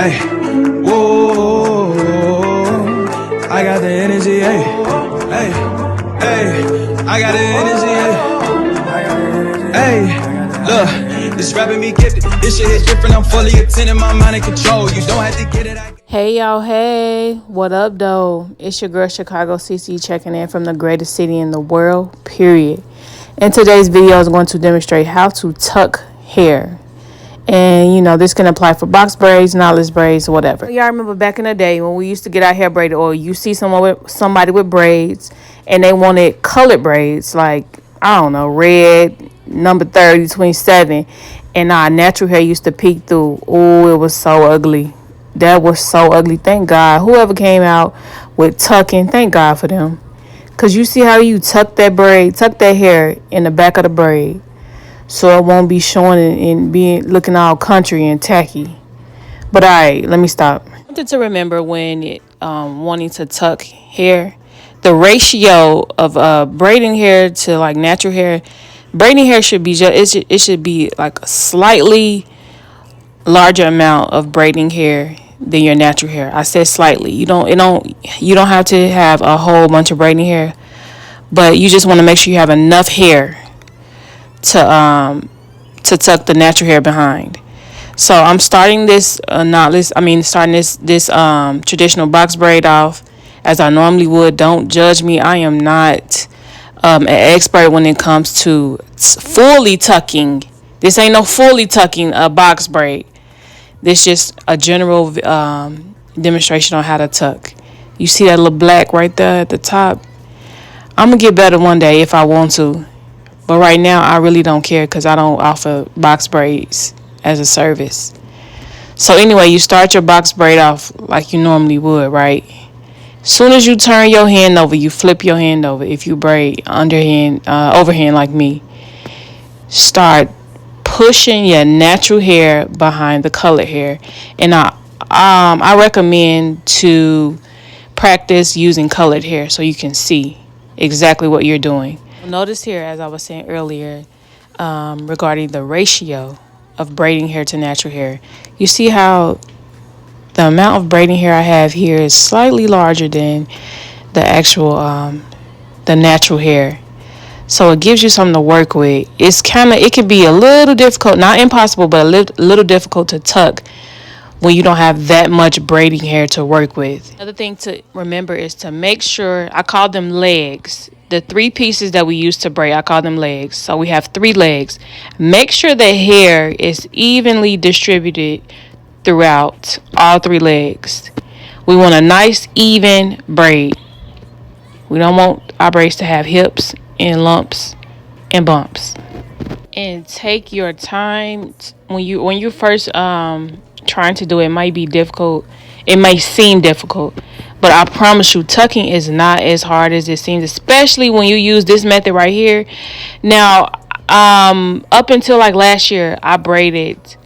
Hey, whoa, I got the energy, hey, hey, hey, I got the energy, hey, hey, look, this rapping me gifted, this shit hit different, I'm fully attending, my mind in control, you don't have to get it, Hey y'all, hey, what up though? It's your girl Chicago CC checking in from the greatest city in the world, period. In today's video is going to demonstrate how to tuck hair. And, you know, this can apply for box braids, knotless braids, whatever. Y'all remember back in the day when we used to get our hair braided, or you see somebody with braids and they wanted colored braids, like, I don't know, red, number 30, 27, and our natural hair used to peek through. Oh, it was so ugly. That was so ugly. Thank God. Whoever came out with tucking, thank God for them. Because you see how you tuck that hair in the back of the braid, so it won't be showing and being looking all country and tacky. But all right, let me stop. I wanted to remember when wanting to tuck hair, the ratio of braiding hair to like natural hair. Braiding hair should be it should be like a slightly larger amount of braiding hair than your natural hair. I said slightly. You don't have to have a whole bunch of braiding hair, but you just want to make sure you have enough hair to tuck the natural hair behind. So I'm starting this this traditional box braid off as I normally would. Don't judge me. I am not an expert when it comes to fully tucking. This ain't no fully tucking a box braid. This just a general demonstration on how to tuck. You see that little black right there at the top? I'm gonna get better one day if I want to. But right now, I really don't care because I don't offer box braids as a service. So anyway, you start your box braid off like you normally would, right? Soon as you turn your hand over, you flip your hand over. If you braid overhand like me, start pushing your natural hair behind the colored hair. And I recommend to practice using colored hair so you can see exactly what you're doing. Notice here, as I was saying earlier, regarding the ratio of braiding hair to natural hair, you see how the amount of braiding hair I have here is slightly larger than the actual the natural hair. So it gives you something to work with. It can be a little difficult, not impossible, but a little difficult to tuck when you don't have that much braiding hair to work with. Another thing to remember is to make sure, I call them legs. The 3 pieces that we use to braid, I call them legs. So we have 3 legs. Make sure the hair is evenly distributed throughout all 3 legs. We want a nice even braid. We don't want our braids to have hips and lumps and bumps. And take your time when you first trying to do it. It might be difficult. It may seem difficult, but I promise you, tucking is not as hard as it seems, especially when you use this method right here. Now, up until like last year, I braided.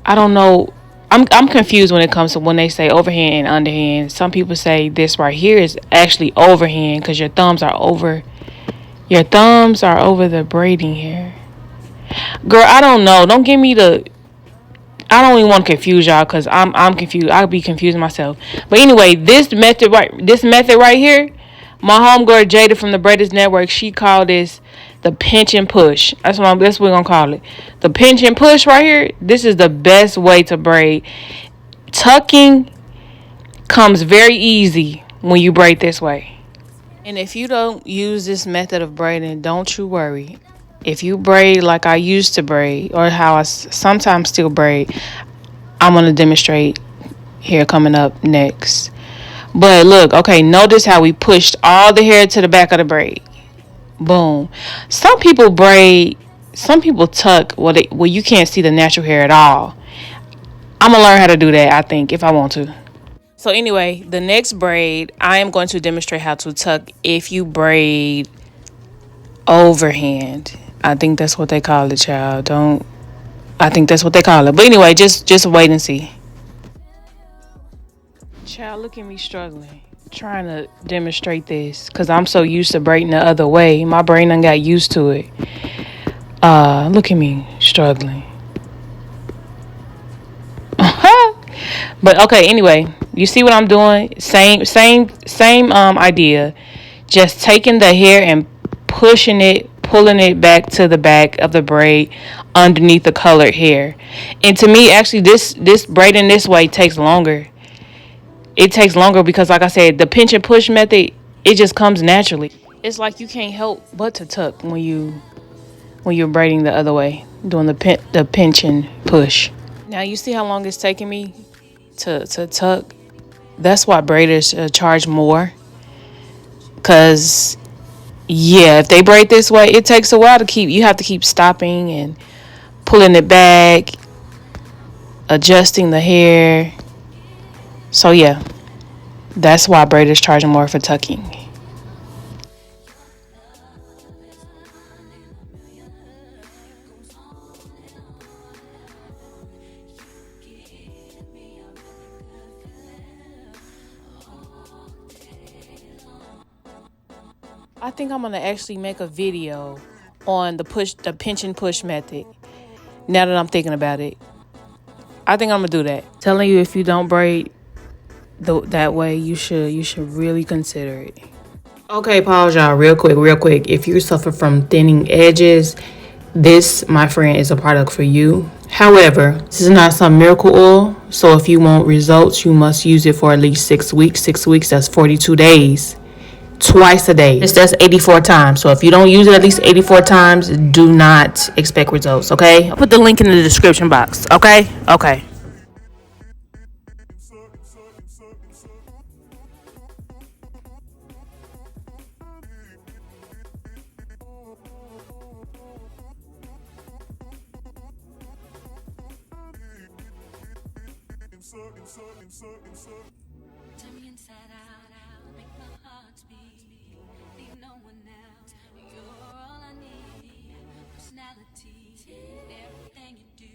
I don't know. I'm confused when it comes to when they say overhand and underhand. Some people say this right here is actually overhand because your thumbs are over the braiding hair. Girl, I don't know. Don't give me the. I don't even want to confuse y'all because I'm confused. I'll be confusing myself. But anyway, this method right here, my homegirl Jada from the Braids Network, she called this the pinch and push. That's what we're gonna call it. The pinch and push right here. This is the best way to braid. Tucking comes very easy when you braid this way. And if you don't use this method of braiding, don't you worry. If you braid like I used to braid, or how I sometimes still braid, I'm going to demonstrate here coming up next. But look, okay, notice how we pushed all the hair to the back of the braid. Boom. Some people tuck where you can't see the natural hair at all. I'm going to learn how to do that, I think, if I want to. So anyway, the next braid, I am going to demonstrate how to tuck if you braid overhand. I think that's what they call it, child. I think that's what they call it. But anyway, just wait and see. Child, look at me struggling, trying to demonstrate this because I'm so used to braiding the other way. My brain done got used to it. Look at me struggling. But okay, anyway, you see what I'm doing? Same idea. Just taking the hair and pushing it, pulling it back to the back of the braid underneath the colored hair. And to me, actually, this braiding this way takes longer. It takes longer because, like I said, the pinch and push method, it just comes naturally. It's like you can't help but to tuck when you're braiding the other way, doing the pinch and push. Now you see how long it's taking me to tuck. That's why braiders charge more. Cause yeah, if they braid this way, it takes a while to keep. You have to keep stopping and pulling it back, adjusting the hair. So yeah, that's why braiders charge more for tucking. I think I'm gonna actually make a video on the pinch and push method. Now that I'm thinking about it, I think I'm gonna do that. Telling you, if you don't braid that way, you should really consider it. Okay, pause y'all real quick. If you suffer from thinning edges, this, my friend, is a product for you. However, this is not some miracle oil. So if you want results, you must use it for at least 6 weeks. 6 weeks, that's 42 days. Twice a day. That's 84 times. So if you don't use it at least 84 times, do not expect results, okay? I'll put the link in the description box, okay? Okay. Turn me inside out, make my heart speed. Leave no one else. You're all I need. Personality, everything you do.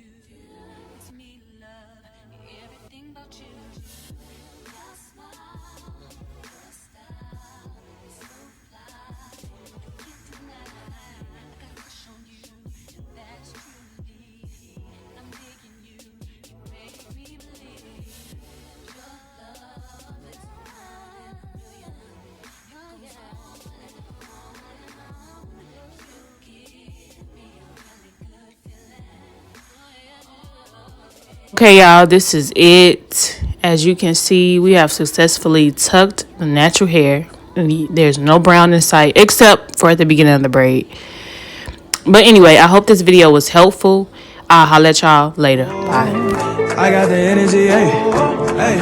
It's me, love, everything about you. Your smile, your style, so fly. Can't deny, I got a crush on you. That's truly, I'm digging you. You make me believe. Okay, y'all, this is it. As you can see, we have successfully tucked the natural hair. There's no brown in sight except for at the beginning of the braid. But anyway, I hope this video was helpful. I'll holler at y'all later. Bye. I got the energy, hey, hey.